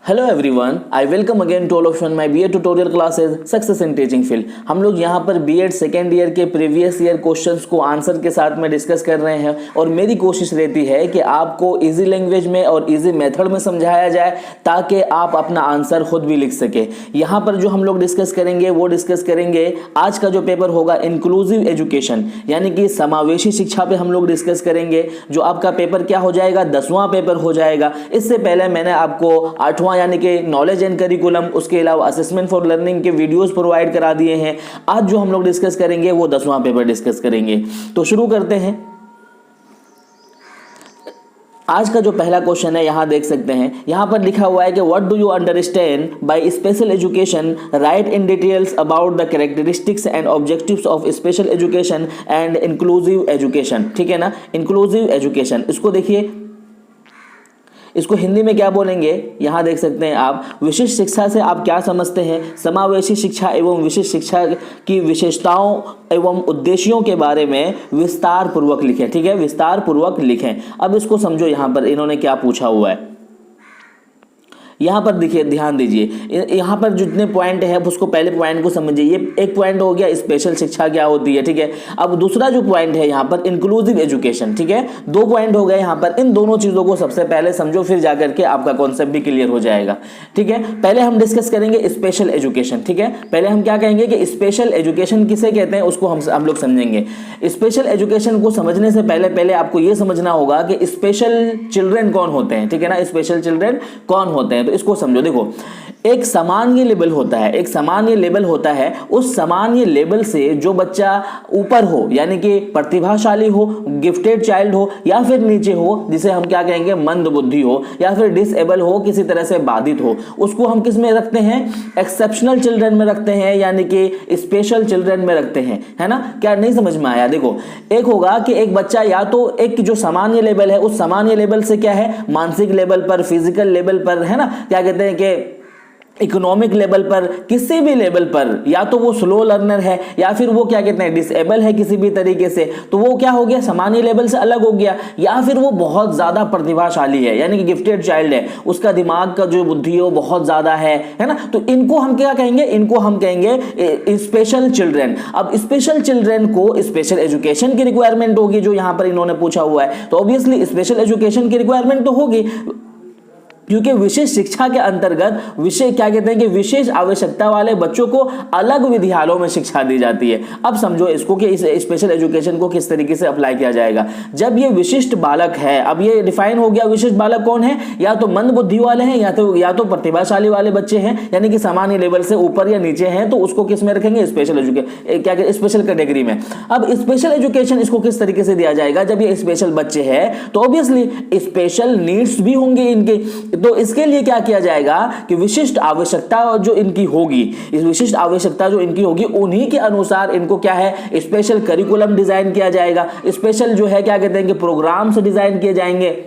Hello everyone, I welcome again to all of my BEd tutorial classes success in teaching field. हम लोग यहाँ पर BEd second year के previous year questions को answer के साथ में डिस्कस कर रहे हैं और मेरी कोशिश रहती है कि आपको इजी लैंग्वेज में और इजी मेथड में समझाया जाए ताकि आप अपना आंसर खुद भी लिख सके। यहाँ पर जो हम लोग डिस्कस करेंगे वो डिस्कस करेंगे आज का जो पेपर होगा इंक्लूसिव एजुकेशन यानी कि समावेशी शिक्षा पे हम लोग डिस्कस करेंगे। जो आपका पेपर क्या हो जाएगा, 10वां पेपर हो जाएगा। इससे पहले मैंने आपको 8वां यानी कि नॉलेज एंड करिकुलम, उसके अलावा असेसमेंट फॉर लर्निंग के वीडियोस प्रोवाइड करा दिए हैं। आज जो हम लोग डिस्कस करेंगे वो 10वां पेपर डिस्कस करेंगे। तो शुरू करते हैं। आज का जो पहला क्वेश्चन है यहां देख सकते हैं, यहां पर लिखा हुआ है कि what do you understand by special education, right in details about the characteristics and objectives of special education and inclusive education. ठीक है ना, इंक्लूसिव एजुकेशन। इसको देखिए, इसको हिंदी में क्या बोलेंगे, यहां देख सकते हैं आप। विशिष्ट शिक्षा से आप क्या समझते हैं? समावेशी शिक्षा एवं विशिष्ट शिक्षा की विशेषताओं एवं उद्देश्यों के बारे में विस्तार पूर्वक लिखें। ठीक है, विस्तार पूर्वक लिखें। अब इसको समझो, यहां पर इन्होंने क्या पूछा हुआ है। यहाँ पर देखिए, ध्यान दीजिए, यहाँ पर जितने पॉइंट है उसको पहले पॉइंट को समझिए। ये एक पॉइंट हो गया स्पेशल शिक्षा क्या होती है। ठीक है, अब दूसरा जो पॉइंट है यहाँ पर इंक्लूसिव एजुकेशन। ठीक है, 2 पॉइंट हो गए यहाँ पर। इन दोनों चीजों को सबसे पहले समझो, फिर जाकर के आपका कॉन्सेप्ट भी क्लियर हो जाएगा। ठीक है, पहले हम डिस्कस करेंगे स्पेशल एजुकेशन। ठीक है, पहले हम क्या कहेंगे कि स्पेशल एजुकेशन किसे कहते हैं उसको हम लोग समझेंगे। स्पेशल एजुकेशन को समझने से पहले आपको यह समझना होगा कि स्पेशल चिल्ड्रन कौन होते हैं। ठीक है ना, स्पेशल चिल्ड्रन कौन होते हैं, इसको समझो। देखो, एक सामान्य लेवल होता है, एक सामान्य लेवल होता है। उस सामान्य लेवल से जो बच्चा ऊपर हो यानी कि प्रतिभाशाली हो, गिफ्टेड चाइल्ड हो, या फिर नीचे हो जिसे हम क्या कहेंगे मंद बुद्धि हो, या फिर डिसेबल हो, किसी तरह से बाधित हो, उसको हम किस में रखते हैं? एक्सेप्शनल चिल्ड्रन में रखते हैं यानी कि स्पेशल चिल्ड्रन में रखते हैं। है ना, क्या नहीं समझ में आया? देखो, एक होगा कि एक बच्चा या तो एक जो सामान्य लेवल है उस सामान्य लेवल से क्या है, मानसिक लेवल पर, फिजिकल लेवल पर, है ना, क्या कहते हैं कि इकोनॉमिक लेवल पर, किसी भी लेवल पर, या तो वो स्लो लर्नर है या फिर वो क्या कहते हैं डिसेबल है किसी भी तरीके से, तो वो क्या हो गया, सामान्य लेवल से अलग हो गया। या फिर वो बहुत ज्यादा प्रतिभाशाली है यानी कि गिफ्टेड चाइल्ड है, उसका दिमाग का जो बुद्धि है वो बहुत ज्यादा है ना, तो इनको हम क्या कहेंगे? इनको हम कहेंगे स्पेशल चिल्ड्रन। अब स्पेशल चिल्ड्रन को स्पेशल एजुकेशन की रिक्वायरमेंट होगी, जो यहां पर इन्होंने पूछा हुआ है, तो ऑब्वियसली स्पेशल एजुकेशन की रिक्वायरमेंट तो होगी, क्योंकि विशेष शिक्षा के अंतर्गत विशेष क्या कहते हैं कि विशेष आवश्यकता वाले बच्चों को अलग विद्यालयों में शिक्षा दी जाती है। अब समझो इसको कि इस स्पेशल एजुकेशन को किस तरीके से अप्लाई किया जाएगा। जब ये विशिष्ट बालक है, अब ये डिफाइन हो गया विशिष्ट बालक कौन है, या तो मंद बुद्धि वाले हैं या तो प्रतिभाशाली वाले बच्चे हैं यानी कि सामान्य लेवल से ऊपर या नीचे हैं, तो उसको किस में रखेंगे? स्पेशल एजुकेशन, क्या स्पेशल कैटेगरी में। अब स्पेशल एजुकेशन इसको किस तरीके से दिया जाएगा? जब ये स्पेशल बच्चे हैं तो ऑब्वियसली स्पेशल नीड्स भी होंगे इनके, तो इसके लिए क्या किया जाएगा कि विशिष्ट आवश्यकता जो इनकी होगी, इस विशिष्ट आवश्यकता जो इनकी होगी उन्हीं के अनुसार इनको क्या है स्पेशल करिकुलम डिजाइन किया जाएगा, स्पेशल जो है क्या कहते हैं कि प्रोग्राम्स डिजाइन किए जाएंगे,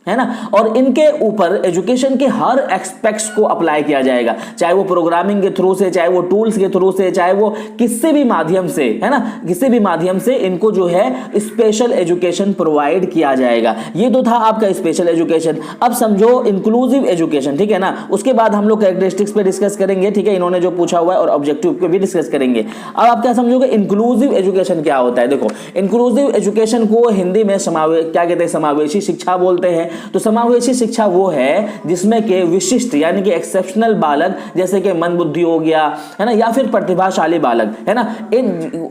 है ना, और इनके ऊपर एजुकेशन के हर एस्पेक्ट्स को अप्लाई किया जाएगा, चाहे वो प्रोग्रामिंग के थ्रू से, चाहे वो टूल्स के थ्रू से, चाहे वो किसी भी माध्यम से, है ना, किसी भी माध्यम से इनको जो है स्पेशल एजुकेशन प्रोवाइड किया जाएगा। ये तो था आपका स्पेशल एजुकेशन। अब समझो इंक्लूसिव एजुकेशन। ठीक है ना, उसके बाद हम लोग कैरेक्टरिस्टिक्स पे डिस्कस करेंगे। ठीक है, इन्होंने जो पूछा हुआ है, और ऑब्जेक्टिव पे भी डिस्कस करेंगे। अब आप क्या समझोगे इंक्लूसिव एजुकेशन क्या होता है? देखो, इंक्लूसिव एजुकेशन को हिंदी में क्या कहते हैं, समावेशी शिक्षा बोलते हैं। तो समावेशी शिक्षा वो है जिसमें के विशिष्ट यानी कि एक्सेप्शनल बालक, जैसे कि मंद बुद्धि हो गया, है ना, या फिर प्रतिभाशाली बालक, है ना,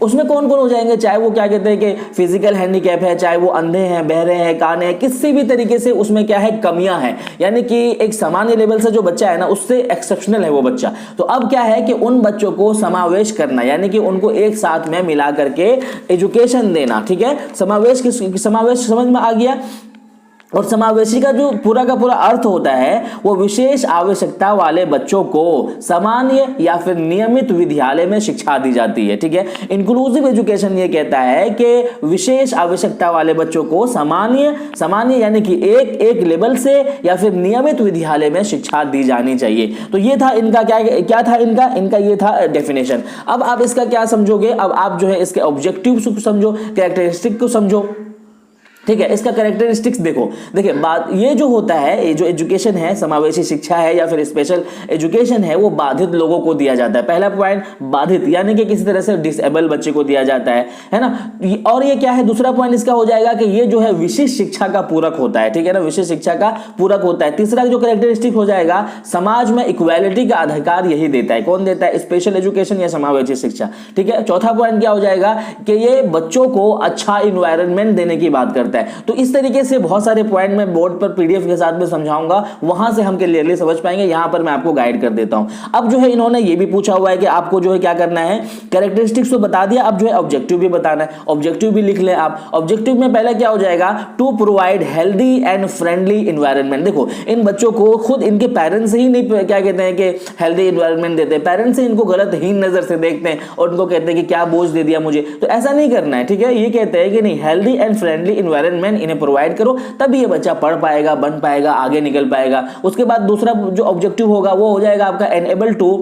उसमें कौन कौन हो जाएंगे? चाहे वो क्या कहते हैं कि फिजिकल हैंडीकैप है, चाहे वो अंधे हैं, बहरे हैं, काने हैं, किसी भी तरीके से उसमें क्या है कमियां हैं, यानी कि एक सामान्य लेवल से जो बच्चा है ना उससे एक्सेप्शनल है वो बच्चा। तो अब क्या है कि उन बच्चों को समावेश करना यानी कि उनको एक साथ में मिला करके एजुकेशन देना। ठीक है, समावेश समझ में आ गया। और समावेशी का जो पूरा का पूरा अर्थ होता है वो विशेष आवश्यकता वाले बच्चों को सामान्य या फिर नियमित विद्यालय में शिक्षा दी जाती है। ठीक है, इंक्लूसिव एजुकेशन ये कहता है कि विशेष आवश्यकता वाले बच्चों को सामान्य यानी कि एक लेवल से या फिर नियमित विद्यालय में शिक्षा दी जानी चाहिए। तो ये था इनका क्या था इनका ये था डेफिनेशन। अब आप इसका क्या समझोगे? अब आप जो है इसके ऑब्जेक्टिव को समझो, कैरेक्टरिस्टिक को समझो। ठीक है। इसका कैरेक्टरिस्टिक्स देखो, देखिए बात ये जो होता है, ये जो एजुकेशन है, समावेशी शिक्षा है या फिर स्पेशल एजुकेशन है, वो बाधित लोगों को दिया जाता है। पहला पॉइंट बाधित, यानी कि किसी तरह से डिसेबल बच्चे को दिया जाता है ना। और ये क्या है, दूसरा पॉइंट इसका हो जाएगा कि ये जो है विशिष्ट शिक्षा का पूरक होता है, ठीक है ना, विशिष्ट शिक्षा का पूरक होता है। तीसरा जो कैरेक्टरिस्टिक हो जाएगा, समाज में इक्वालिटी का अधिकार यही देता है। कौन देता है? स्पेशल एजुकेशन या समावेशी शिक्षा, ठीक है। चौथा पॉइंट क्या हो जाएगा कि ये बच्चों को अच्छा इन्वायरमेंट देने की बात करता है। तो इस तरीके से बहुत सारे पॉइंट मैं बोर्ड पर पीडीएफ के साथ में समझाऊंगा, वहां से हम क्लियरली समझ पाएंगे। यहां पर मैं आपको गाइड कर देता हूं। अब जो है इन्होंने ये भी पूछा हुआ है कि आपको जो है क्या करना है, कैरेक्टरिस्टिक्स तो बता दिया, अब जो है ऑब्जेक्टिव भी बताना है। ऑब्जेक्टिव भी लिख ले आप। ऑब्जेक्टिव में पहले क्या हो जाएगा, to provide healthy and friendly environment. देखो इन बच्चों को खुद इनके पेरेंट्स ही नहीं क्या कहते हैं कि हेल्दी इन्वायरमेंट देते, पेरेंट्स ही इनको गलत हीन नजर से देखते हैं और उनको कहते हैं कि क्या बोझ दे दिया मुझे। तो ऐसा नहीं करना है, ठीक है। ये कहते हैं कि नहीं, हेल्दी एंड फ्रेंडली इन्वायरमेंट इन्हें प्रोवाइड करो, तभी ये बच्चा पढ़ पाएगा, बन पाएगा, आगे निकल पाएगा। उसके बाद दूसरा जो ऑब्जेक्टिव होगा वो हो जाएगा आपका enable to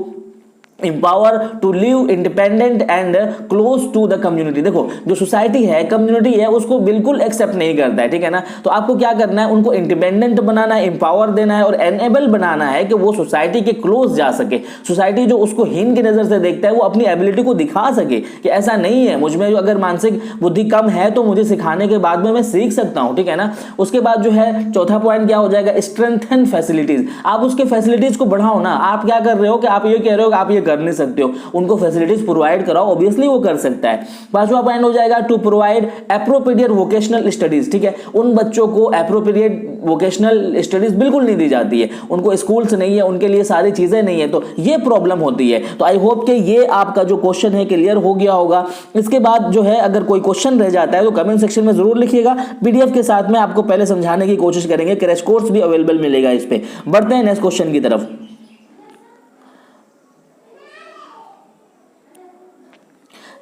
empower to live independent and close to the community। देखो जो सोसाइटी है, कम्युनिटी है, उसको बिल्कुल एक्सेप्ट नहीं करता है, ठीक है ना। तो आपको क्या करना है, उनको इंडिपेंडेंट बनाना है, एम्पावर देना है और एनेबल बनाना है कि वो सोसाइटी के क्लोज जा सके। सोसाइटी जो उसको हीन की नजर से देखता है, वो अपनी एबिलिटी को दिखा सके कि ऐसा नहीं है, मुझ में जो अगर मानसिक बुद्धि कम है तो मुझे सिखाने के बाद में मैं सीख सकता हूं, ठीक है ना। उसके बाद जो है चौथा पॉइंट क्या हो जाएगा, स्ट्रेंथन फैसिलिटीज। आप उसके फैसिलिटीज को बढ़ाओ ना। आप क्या कर रहे हो कि आप ये कह रहे हो कि आप ये कर नहीं सकते हो, उनको फैसिलिटीज प्रोवाइड कराओ, ऑब्वियसली वो कर सकता है। पांचवा पॉइंट हो जाएगा to provide appropriate vocational studies, ठीक है। उन बच्चों को एप्रोप्रिएट वोकेशनल स्टडीज बिल्कुल नहीं दी जाती है, उनको स्कूल्स नहीं है, उनके लिए सारी चीजें नहीं है, तो ये प्रॉब्लम होती है। तो आई होप कि ये आपका जो क्वेश्चन है क्लियर हो गया होगा। इसके बाद जो है अगर कोई क्वेश्चन रह जाता है तो कमेंट सेक्शन में जरूर लिखिएगा। पीडीएफ के साथ में आपको पहले समझाने की कोशिश करेंगे, क्रैश कोर्स भी अवेलेबल मिलेगा इस पे। बढ़ते हैं नेक्स्ट क्वेश्चन की तरफ।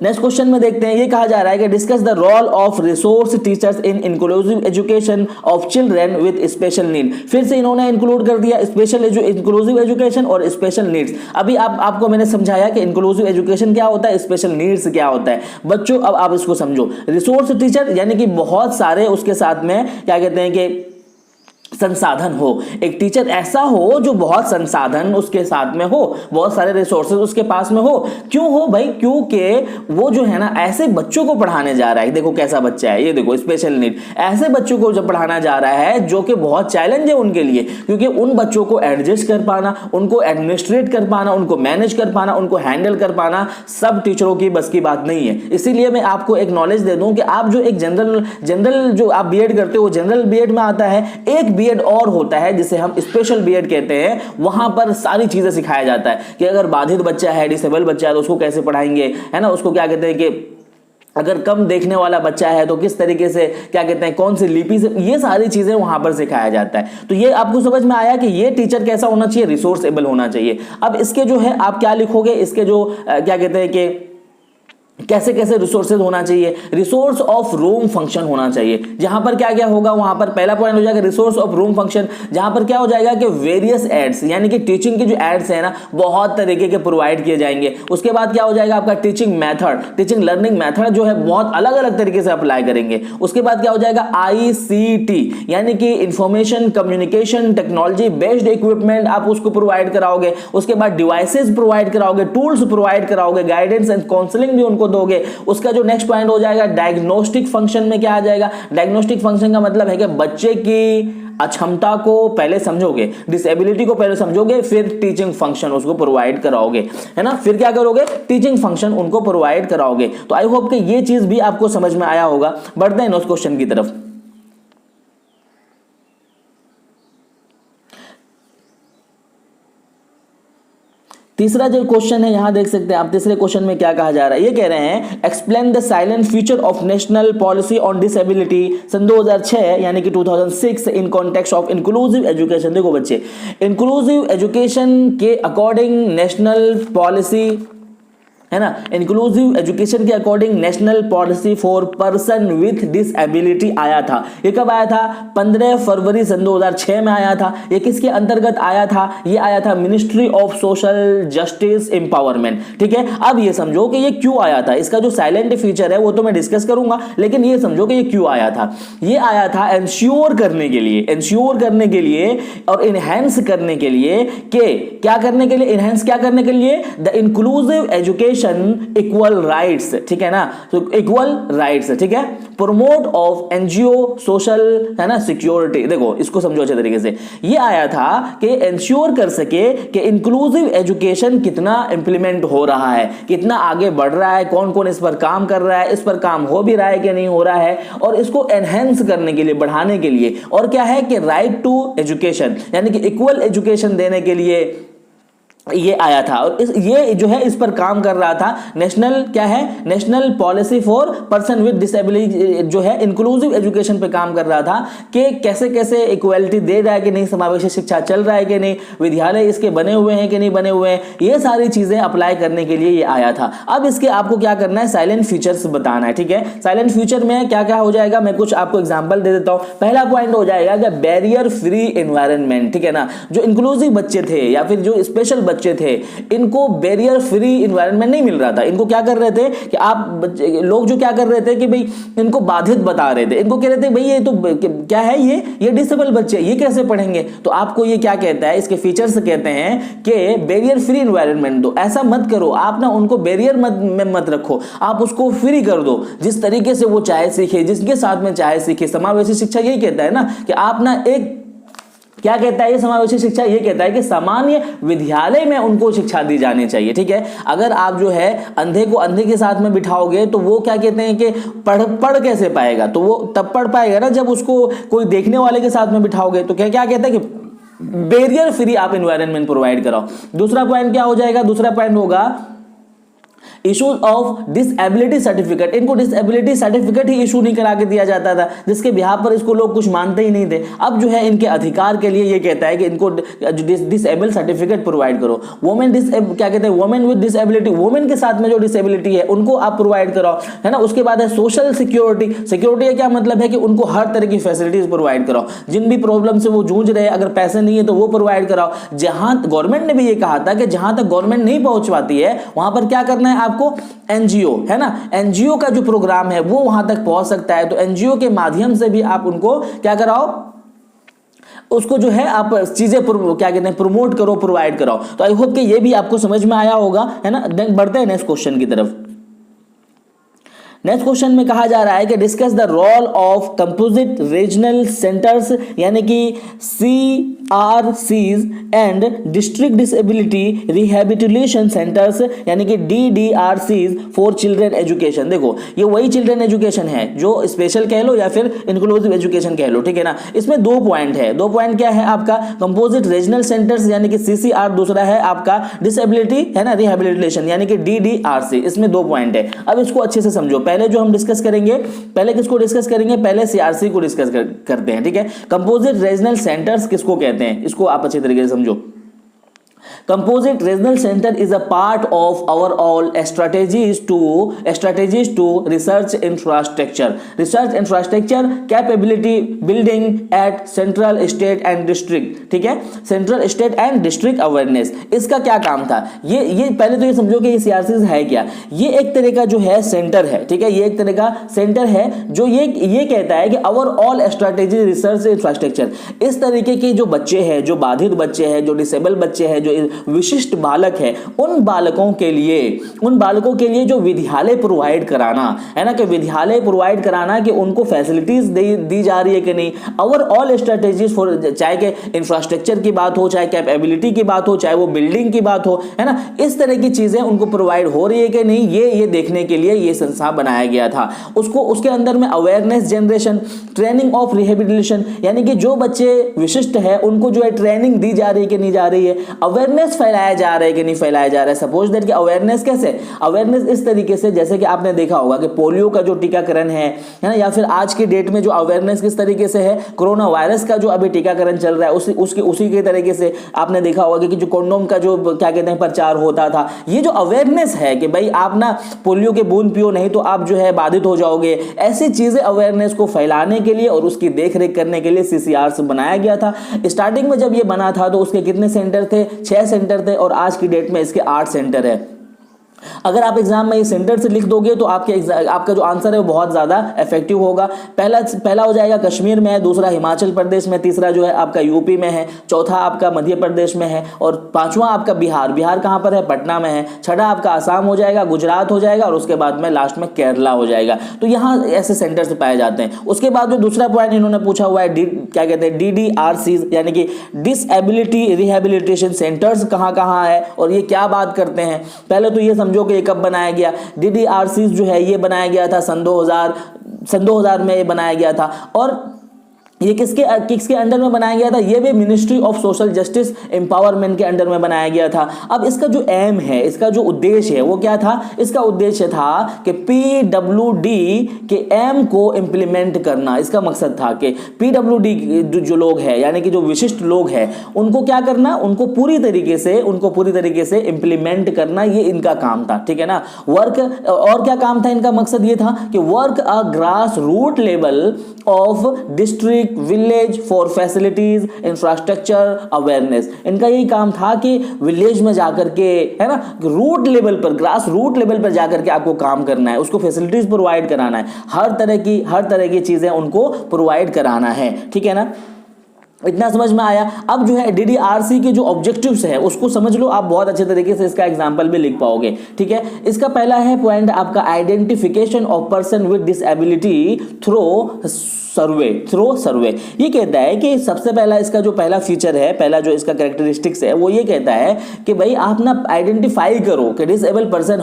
नेक्स्ट क्वेश्चन में देखते हैं, ये कहा जा रहा है कि discuss the role of resource teachers in inclusive education of children with special need. फिर से इन्होंने इंक्लूड कर दिया इंक्लूसिव एजुकेशन और स्पेशल नीड्स। अभी आपको मैंने समझाया कि इंक्लूसिव एजुकेशन क्या होता है, स्पेशल नीड्स क्या होता है। बच्चों अब आप इसको समझो, रिसोर्स टीचर यानी कि बहुत सारे उसके साथ में क्या कहते हैं कि संसाधन हो। एक टीचर ऐसा हो जो बहुत संसाधन उसके साथ में हो, बहुत सारे रिसोर्सेज उसके पास में हो। क्यों हो भाई? क्योंकि वो जो है ना ऐसे बच्चों को पढ़ाने जा रहा है। देखो कैसा बच्चा है, ये देखो स्पेशल नीड, ऐसे बच्चों को जब पढ़ाना जा रहा है जो कि बहुत चैलेंज है उनके लिए, क्योंकि उन बच्चों को एडजस्ट कर पाना, उनको एडमिनिस्ट्रेट कर पाना, उनको मैनेज कर पाना, उनको हैंडल कर पाना सब टीचरों की बस की बात नहीं है। इसीलिए मैं आपको एक नॉलेज दे दूं कि आप जो एक जनरल जो आप बीएड करते हो, जनरल बीएड में आता है, एक बीएड और होता है जिसे हम स्पेशल बीएड कहते हैं। वहां पर सारी चीजें सिखाया जाता है कि अगर बाधित बच्चा है, डिसेबल बच्चा है तो उसको कैसे पढ़ाएंगे, है ना। उसको क्या कहते हैं कि अगर कम देखने वाला बच्चा है तो किस तरीके से क्या कहते हैं, कौन सी लिपि से, ये सारी चीजें वहां पर सिखाया जाता है। तो ये आपको समझ में आया कि ये टीचर कैसा होना चाहिए, रिसोर्सेबल होना चाहिए। अब इसके जो है आप क्या लिखोगे, इसके जो क्या कहते हैं कि कैसे कैसे रिसोर्सेज होना चाहिए, रिसोर्स ऑफ रूम फंक्शन होना चाहिए। जहां पर क्या क्या होगा, वहां पर पहला पॉइंट हो जाएगा रिसोर्स ऑफ रूम फंक्शन, जहां पर क्या हो जाएगा कि वेरियस एड्स यानी कि टीचिंग के जो एड्स है ना बहुत तरीके के प्रोवाइड किए जाएंगे। उसके बाद क्या हो जाएगा आपका teaching method, teaching learning method जो है बहुत अलग अलग तरीके से अप्लाई करेंगे। उसके बाद क्या हो जाएगा ICT यानी कि information communication technology based equipment, आप उसको प्रोवाइड कराओगे। उसके बाद डिवाइसेस प्रोवाइड कराओगे, टूल्स प्रोवाइड कराओगे, गाइडेंस एंड काउंसलिंग भी उनको दोगे। उसका जो नेक्स्ट पॉइंट हो जाएगा डायग्नोस्टिक फंक्शन में क्या आ जाएगा, डायग्नोस्टिक फंक्शन का मतलब है कि बच्चे की अक्षमता को पहले समझोगे, डिसेबिलिटी को पहले समझोगे, फिर टीचिंग फंक्शन उसको प्रोवाइड कराओगे, है ना। फिर क्या करोगे, टीचिंग फंक्शन उनको प्रोवाइड कराओगे। तो आई होप कि ये चीज भी आपको समझ में आया होगा। बढ़ते हैं नेक्स्ट क्वेश्चन की तरफ। तीसरा जो क्वेश्चन है यहां देख सकते हैं आप, तीसरे क्वेश्चन में क्या कहा जा रहा है, ये कह रहे हैं explain the salient future of national policy on disability सन 2006 यानी कि 2006 in context of inclusive education. देखो बच्चे, इंक्लूसिव एजुकेशन के अकॉर्डिंग नेशनल पॉलिसी है ना। इंक्लूसिव एजुकेशन के according national policy for person with disability आया था। ये कब आया था? 15 फरवरी सन 2006 में आया था। ये किसके अंतर्गत आया था? ये आया था ministry of social justice empowerment. ठीक है, अब ये समझो कि ये क्यों आया था। इसका जो साइलेंट फीचर है वो तो मैं डिस्कस करूंगा, लेकिन ये समझो कि ये क्यों आया था। ये आया था इंश्योर करने के लिए और इनहेंस करने के लिए कि क्या करने के लिए? इनहेंस क्या करने के लिए? The inclusive education equal rights. ठीक है ना, तो इक्वल राइट्स। ठीक है, प्रमोट ऑफ एनजीओ सोशल, है ना, सिक्योरिटी। देखो इसको समझो अच्छे तरीके से। ये आया था कि इंश्योर कर सके कि इंक्लूसिव एजुकेशन कितना इंप्लीमेंट हो रहा है, कितना आगे बढ़ रहा है, कौन कौन इस पर काम कर रहा है, इस पर काम हो भी रहा है कि नहीं हो रहा है, और इसको एनहेंस करने के लिए, बढ़ाने के लिए। और क्या है कि राइट टू एजुकेशन, यानी कि इक्वल एजुकेशन देने के लिए ये आया था। और ये जो है इस पर काम कर रहा था नेशनल, क्या है, national policy for person with disability, जो है इंक्लूसिव एजुकेशन पे काम कर रहा था कि कैसे कैसे इक्वलिटी दे रहा है कि नहीं, समावेशी शिक्षा चल रहा है कि नहीं, विद्यालय इसके बने हुए हैं कि नहीं बने हुए हैं, ये सारी चीजें अप्लाई करने के लिए ये आया था। अब इसके आपको क्या करना है? साइलेंट फीचर्स बताना है। ठीक है, साइलेंट फीचर में क्या क्या हो जाएगा, मैं कुछ आपको एग्जाम्पल दे देता हूं। पहला पॉइंट हो जाएगा कि बैरियर फ्री एनवायरनमेंट। ठीक है ना, जो इंक्लूसिव बच्चे थे या फिर जो स्पेशल बच्चे थे, इनको बैरियर फ्री एनवायरनमेंट नहीं मिल रहा था। इनको क्या कर रहे थे कि आप लोग जो क्या कर रहे थे कि भाई इनको बाधित बता रहे थे। इनको कह रहे थे भाई ये तो क्या है, ये डिसेबल बच्चे, ये कैसे पढ़ेंगे। तो आपको ये क्या कहता है, इसके फीचर्स कहते हैं कि बैरियर फ्री एनवायरनमेंट दो। ऐसा मत करो आप ना, उनको बैरियर में मत रखो, आप उसको फ्री कर दो, जिस तरीके से वो चाहे सीखे, जिसके साथ में चाहे सीखे। समावेशी शिक्षा यही कहता है ना कि आप ना एक, क्या कहता है ये समावेशी शिक्षा? ये कहता है कि सामान्य विद्यालय में उनको शिक्षा दी जानी चाहिए। ठीक है, अगर आप जो है अंधे को अंधे के साथ में बिठाओगे तो वो क्या कहते हैं कि पढ़ कैसे पाएगा? तो वो तब पढ़ पाएगा ना जब उसको कोई देखने वाले के साथ में बिठाओगे। तो क्या क्या कहता है कि बैरियर फ्री आप एनवायरनमेंट प्रोवाइड कराओ। दूसरा पॉइंट क्या हो जाएगा? दूसरा पॉइंट होगा इशूज ऑफ डिसएबिलिटी सर्टिफिकेट। इनको डिसएबिलिटी सर्टिफिकेट ही इशू नहीं करा के दिया जाता था, जिसके बिहाफ पर इसको लोग कुछ मानते ही नहीं थे। अब जो है इनके अधिकार के लिए ये कहता है कि इनको डिसएबल सर्टिफिकेट प्रोवाइड करो। वुमेन क्या कहते हैं, वुमेन विद डिसएबिलिटी, वुमेन के साथ में जो डिसएबिलिटी है उनको आप प्रोवाइड कराओ, है ना। उसके बाद है सोशल सिक्योरिटी। सिक्योरिटी का क्या मतलब है कि उनको हर तरह की फैसिलिटीज प्रोवाइड कराओ, जिन भी प्रॉब्लम से वो जूझ रहे हैं, अगर पैसे नहीं है तो वो प्रोवाइड कराओ। जहां गवर्नमेंट ने भी ये कहा था कि जहां तक गवर्नमेंट नहीं पहुंच पाती है वहां पर क्या करना है आपको? एनजीओ, है ना, एनजीओ का जो प्रोग्राम है वो वहां तक पहुंच सकता है। तो एनजीओ के माध्यम से भी आप उनको क्या कराओ, उसको जो है आप चीजें क्या कहते हैं, प्रमोट करो, प्रोवाइड कराओ। तो आई होप कि ये भी आपको समझ में आया होगा, है ना। बढ़ते हैं नेक्स्ट क्वेश्चन की तरफ। नेक्स्ट क्वेश्चन में कहा जा रहा है कि discuss the role of composite regional centres, यानी कि CRCs and district disability rehabilitation centres, यानी कि DDRCs फॉर चिल्ड्रन एजुकेशन। देखो ये वही चिल्ड्रन एजुकेशन है जो स्पेशल कह लो या फिर इंक्लूसिव एजुकेशन कह लो। ठीक है ना, इसमें दो पॉइंट है। दो पॉइंट क्या है आपका? कंपोजिट रीजनल सेंटर्स यानी कि CCR, दूसरा है आपका डिसेबिलिटी, है ना, रिहेबिलिटेशन यानी कि DDRC। इसमें दो पॉइंट है। अब इसको अच्छे से समझो। पहले जो हम डिस्कस करेंगे, पहले किसको डिस्कस करेंगे? पहले CRC को डिस्कस करते हैं। ठीक है, कंपोजिट रीजनल सेंटर्स किसको कहते हैं, इसको आप अच्छे तरीके से समझो। Composite regional center is a part of our all strategies to research infrastructure capability building at central, state and district। ठीक है, central, state and district awareness। इसका क्या काम था? ये पहले तो ये समझो कि ये CRCs है क्या। ये एक तरह का जो है सेंटर है। ठीक है, ये एक तरह का सेंटर है जो ये कहता है कि our all strategy research infrastructure, इस तरीके के जो बच्चे हैं, जो बाधित बच्चे हैं, जो डिसेबल बच्चे हैं, जो विशिष्ट बालक है, उन बालकों के लिए जो विद्यालय प्रोवाइड कराना, है ना, कि विद्यालय प्रोवाइड कराना कि उनको फैसिलिटीज दी जा रही है कि नहीं। और ऑल स्ट्रेटेजीज फॉर, चाहे कि इंफ्रास्ट्रक्चर की बात हो, चाहे कैपेबिलिटी की बात हो, चाहे वो बिल्डिंग की बात हो, है ना, इस तरह की चीजें उनको प्रोवाइड हो रही है कि नहीं, ये देखने के लिए ये संस्था बनाया गया था। उसके अंदर में awareness generation, training of rehabilitation, यानी कि जो बच्चे विशिष्ट है उनको जो है ट्रेनिंग दी जा रही है कि नहीं जा रही है, अवेयरनेस फैलाया जा रहा है कि नहीं फैलाया जा रहा है। सपोज दैट कि अवेयरनेस कैसे, अवेयरनेस इस तरीके से जैसे कि आपने देखा होगा कि पोलियो का जो टीकाकरण है ना, या फिर आज की डेट में जो अवेयरनेस किस तरीके से है, कोरोना वायरस का जो अभी टीकाकरण चल रहा है उसी के तरीके से आपने देखा होगा कि जो कंडोम का जो क्या कहते हैं प्रचार होता था। ये जो अवेयरनेस है कि भाई आप ना पोलियो के बूंद पियो नहीं तो आप जो है बाधित हो जाओगे, ऐसी चीजें अवेयरनेस को फैलाने के लिए और उसकी देखरेख करने के लिए CCR बनाया गया था। स्टार्टिंग में जब ये बना था तो उसके कितने सेंटर थे, 6 सेंटर थे, और आज की डेट में इसके 8 सेंटर है। अगर आप एग्जाम में ये सेंटर से लिख दोगे तो आपका जो आंसर है वो बहुत ज्यादा इफेक्टिव होगा। पहला हो जाएगा कश्मीर में है, दूसरा हिमाचल प्रदेश में, तीसरा जो है आपका यूपी में है, चौथा आपका मध्य प्रदेश में है, और पांचवा आपका बिहार कहां पर है, पटना में है, छठा आपका आसाम हो जाएगा, गुजरात हो जाएगा, और उसके बाद में लास्ट में केरला हो जाएगा। तो यहाँ ऐसे सेंटर से पाए जाते हैं। उसके बाद जो दूसरा पॉइंट इन्होंने पूछा हुआ है क्या कहते हैं DDRC, यानी कि डिसएबिलिटी रिहेबिलिटेशन सेंटर्स कहाँ है और ये क्या बात करते हैं। पहले तो ये समझो कि ये कब बनाया गया। DDRC जो है ये बनाया गया था सन 2000 में ये बनाया गया था, और ये किसके अंडर में बनाया गया था, ये भी ministry of social justice empowerment के अंडर में बनाया गया था। अब इसका जो एम है, इसका जो उद्देश्य है वो क्या था, इसका उद्देश्य था कि PWD के एम को इंप्लीमेंट करना। इसका मकसद था कि PWD जो लोग हैं यानी कि जो विशिष्ट लोग हैं उनको क्या करना, उनको पूरी तरीके से इंप्लीमेंट करना, ये इनका काम था। ठीक है ना। वर्क और क्या काम था इनका, मकसद ये था कि work a grass root level of district village for facilities infrastructure awareness. इनका यही काम था कि विलेज में जाकर के, है ना, रूट लेवल पर, ग्रास रूट लेवल पर जाकर के आपको काम करना है, उसको फैसिलिटीज प्रोवाइड कराना है, हर तरह की चीजें उनको प्रोवाइड कराना है। ठीक है ना, इतना समझ में आया। अब जो है DDRC के जो ऑब्जेक्टिव्स है उसको समझ लो आप, बहुत अच्छे तरीके से इसका एग्जांपल भी लिख पाओगे। ठीक है, इसका पहला है पॉइंट आपका identification of person with disability through survey. ये कहता है कि सबसे पहला इसका जो पहला फीचर है, पहला जो इसका कैरेक्टरिस्टिक्स है वो ये कहता है कि भाई आप ना आइडेंटिफाई करो कि डिसेबल पर्सन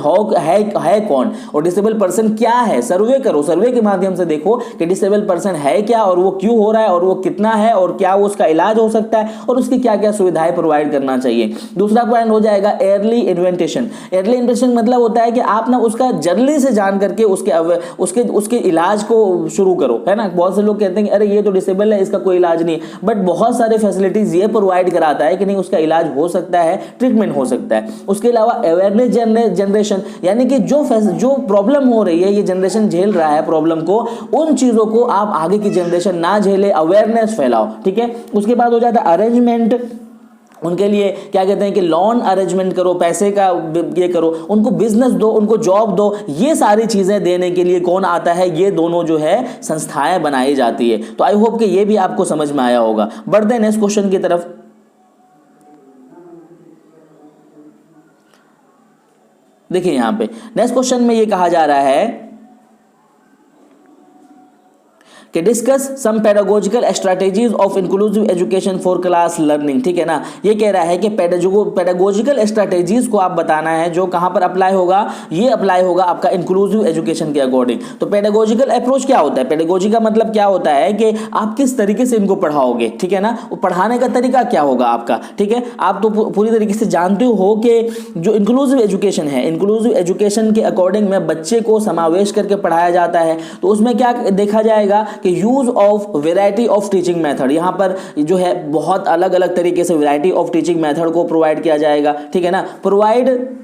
है कौन और डिसेबल पर्सन क्या है। सर्वे करो, सर्वे के माध्यम से देखो कि डिसेबल पर्सन है क्या और वो क्यों हो रहा है और वो कितना है और क्या उसका इलाज हो सकता है और उसकी क्या क्या सुविधाएं प्रोवाइड करना चाहिए। दूसरा पॉइंट हो जाएगा अर्ली इन्वेंटेशन। अर्ली इन्वेंटेशन मतलब होता है कि आप ना उसका जल्दी से जान करके उसके इलाज को शुरू करो, है ना। बहुत से लोग कहते हैं कि अरे ये तो डिसेबल है, इसका कोई इलाज नहीं, बट बहुत सारे फैसिलिटीज ये प्रोवाइड कराता है कि नहीं उसका इलाज हो सकता है, ट्रीटमेंट हो सकता है। उसके अलावा अवेयरनेस जनरेशन, यानी कि जो प्रॉब्लम हो रही है, ये जनरेशन झेल रहा है प्रॉब्लम को, उन चीजों को आप आगे की जनरेशन ना झेले, अवेयरनेस फैलाओ। ठीक है, उसके बाद हो जाता है अरेंजमेंट। उनके लिए क्या कहते हैं कि लोन अरेंजमेंट करो, पैसे का ये करो, उनको बिजनेस दो, उनको जॉब दो। ये सारी चीजें देने के लिए कौन आता है, ये दोनों जो है संस्थाएं बनाई जाती है। तो आई होप कि ये भी आपको समझ में आया होगा। बढ़ते हैं नेक्स्ट क्वेश्चन की तरफ। देखिए यहां पे नेक्स्ट क्वेश्चन में ये कहा जा रहा है कि discuss some pedagogical strategies of inclusive education for class learning. ठीक है ना, ये कह रहा है कि पेडागोजिकल स्ट्रैटेजीज को आप बताना है जो कहां पर अप्लाई होगा, ये अप्लाई होगा आपका इंक्लूसिव एजुकेशन के अकॉर्डिंग। तो पेडागोजिकल अप्रोच क्या होता है, पेडागोजी का मतलब क्या होता है कि आप किस तरीके से इनको पढ़ाओगे। ठीक है ना, पढ़ाने का तरीका क्या होगा आपका। ठीक है, आप तो पूरी तरीके से जानते हो कि जो इंक्लूसिव एजुकेशन है, इंक्लूसिव एजुकेशन के अकॉर्डिंग में बच्चे को समावेश करके पढ़ाया जाता है। तो उसमें क्या देखा जाएगा कि use of variety of teaching method, यहां पर जो है बहुत अलग अलग तरीके से वैरायटी ऑफ टीचिंग मेथड को प्रोवाइड किया जाएगा। ठीक है ना, प्रोवाइड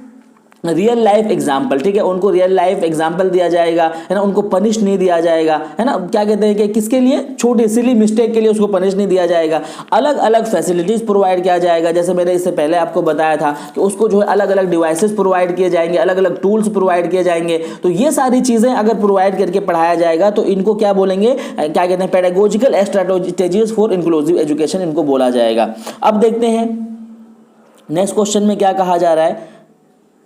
रियल लाइफ एग्जाम्पल। ठीक है, उनको रियल लाइफ एग्जाम्पल दिया जाएगा, है ना, उनको पनिश नहीं दिया जाएगा, है ना। क्या कहते हैं कि किसके लिए, छोटी सिली मिस्टेक के लिए उसको पनिश नहीं दिया जाएगा। अलग अलग फैसिलिटीज प्रोवाइड किया जाएगा, जैसे मैंने इससे पहले आपको बताया था कि उसको जो है अलग अलग डिवाइसेस प्रोवाइड किए जाएंगे, अलग अलग टूल्स प्रोवाइड किए जाएंगे। तो ये सारी चीजें अगर प्रोवाइड करके पढ़ाया जाएगा तो इनको क्या बोलेंगे, क्या कहते हैं, pedagogical strategies for inclusive education इनको बोला जाएगा। अब देखते हैं नेक्स्ट क्वेश्चन में क्या कहा जा रहा है।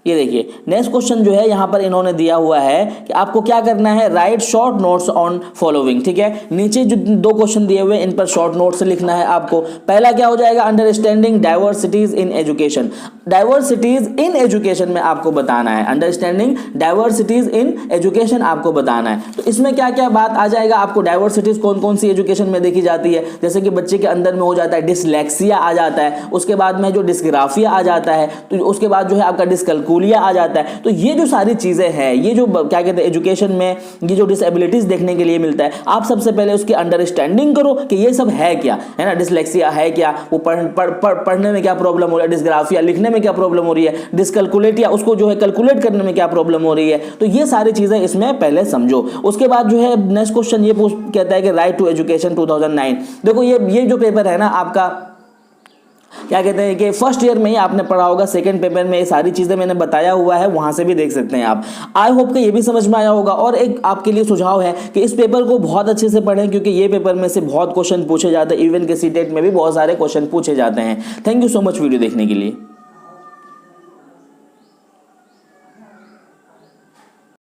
ये देखिए नेक्स्ट क्वेश्चन जो है यहाँ पर इन्होंने दिया हुआ है कि आपको क्या करना है, right short notes on following. ठीक है, नीचे जो दो क्वेश्चन दिए हुए इन पर शॉर्ट नोट्स लिखना है आपको। पहला क्या हो जाएगा, understanding diversities in education. Diversities in education में आपको बताना है, अंडरस्टैंडिंग डाइवर्सिटीज इन एजुकेशन आपको बताना है। तो इसमें क्या क्या बात आ जाएगा आपको, डाइवर्सिटीज कौन कौन सी एजुकेशन में देखी जाती है, जैसे कि बच्चे के अंदर में हो जाता है डिसलेक्सिया आ जाता है, उसके बाद में जो डिस्ग्राफिया आ जाता है, तो उसके बाद जो है आपका डिस्कैलकुलिया आ जाता है। तो ये जो सारी चीजें हैं, ये जो क्या कहते हैं एजुकेशन में ये जो डिसेबिलिटीज देखने के लिए मिलता है, आप सबसे पहले उसकी अंडरस्टैंडिंग करो कि ये सब है क्या, है ना। डिसलेक्सिया है क्या, वो पढ़ने में क्या प्रॉब्लम हो रहा है, डिस्ग्राफिया लिखने में क्या प्रॉब्लम हो रही है, डिस्कैलकुलेटिया उसको जो है कैलकुलेट करने में क्या प्रॉब्लम हो रही है। तो ये सारी चीजें इसमें पहले समझो। उसके बाद जो है नेक्स्ट क्वेश्चन ये कहता है कि राइट टू एजुकेशन 2009। देखो ये जो पेपर है ना आपका, क्या कहते हैं कि फर्स्ट ईयर में ही आपने पढ़ा होगा, सेकंड पेपर में ये सारी चीजें मैंने बताया हुआ है, वहां से भी देख सकते हैं आप। आई होप कि ये भी समझ में आया होगा। और एक आपके लिए सुझाव है कि इस पेपर को बहुत अच्छे से पढ़ें, क्योंकि ये पेपर में से बहुत क्वेश्चन पूछे जाते हैं, इवन के सीटेट में भी बहुत सारे क्वेश्चन पूछे जाते हैं। Thank you so much video देखने के लिए।